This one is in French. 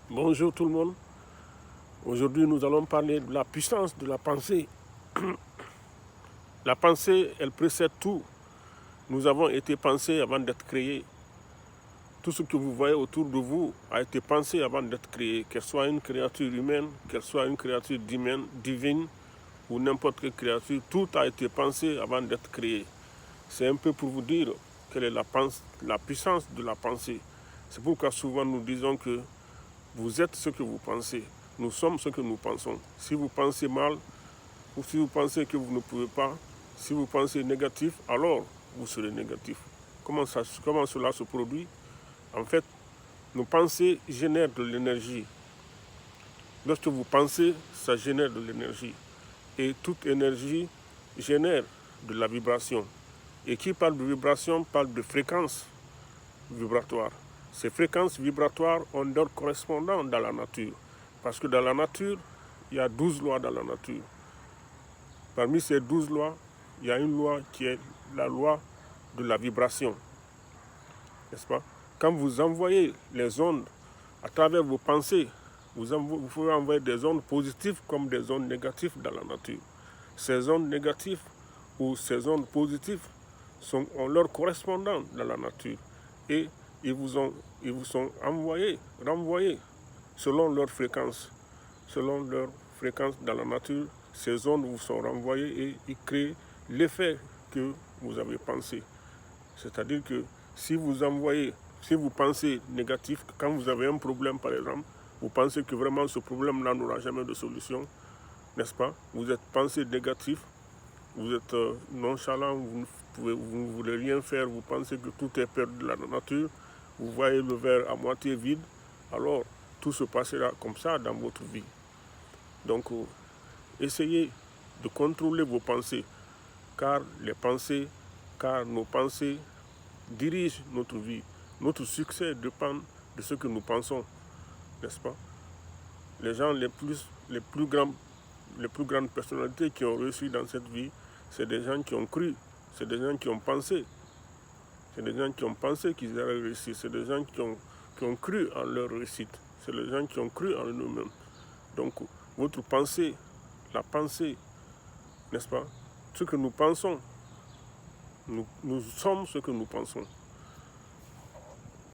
Bonjour tout le monde. Aujourd'hui, nous allons parler de la puissance de la pensée. La pensée, elle précède tout. Nous avons été pensés avant d'être créés. Tout ce que vous voyez autour de vous a été pensé avant d'être créé, qu'elle soit une créature humaine, qu'elle soit une créature divine ou n'importe quelle créature, tout a été pensé avant d'être créé. C'est un peu pour vous dire quelle est la puissance de la pensée. C'est pourquoi souvent nous disons que vous êtes ce que vous pensez. Nous sommes ce que nous pensons. Si vous pensez mal, ou si vous pensez que vous ne pouvez pas, si vous pensez négatif, alors vous serez négatif. Comment cela se produit? En fait, nos pensées génèrent de l'énergie. Lorsque vous pensez, ça génère de l'énergie. Et toute énergie génère de la vibration. Et qui parle de vibration parle de fréquence vibratoire. Ces fréquences vibratoires ont leur correspondant dans la nature. Parce que dans la nature, il y a 12 lois dans la nature. Parmi ces 12 lois, il y a une loi qui est la loi de la vibration. N'est-ce pas? Quand vous envoyez les ondes à travers vos pensées, vous pouvez envoyer des ondes positives comme des ondes négatives dans la nature. Ces ondes négatives ou ces ondes positives ont leur correspondant dans la nature. Et ils vous sont renvoyés selon leur fréquence. Selon leur fréquence dans la nature, ces ondes vous sont renvoyées et ils créent l'effet que vous avez pensé. C'est-à-dire que si vous pensez négatif, quand vous avez un problème par exemple, vous pensez que vraiment ce problème-là n'aura jamais de solution, n'est-ce pas? Vous êtes pensé négatif, vous êtes nonchalant, vous ne voulez rien faire, vous pensez que tout est perdu dans la nature, vous voyez le verre à moitié vide, alors tout se passera comme ça dans votre vie. Donc, essayez de contrôler vos pensées, car nos pensées dirigent notre vie. Notre succès dépend de ce que nous pensons, n'est-ce pas? Les gens les plus grandes personnalités qui ont réussi dans cette vie, c'est des gens qui ont cru, c'est des gens qui ont pensé. C'est des gens qui ont pensé qu'ils allaient réussir, c'est des gens qui ont cru en leur réussite, c'est des gens qui ont cru en eux-mêmes. Donc, votre pensée, la pensée, n'est-ce pas? Ce que nous pensons, nous sommes ce que nous pensons.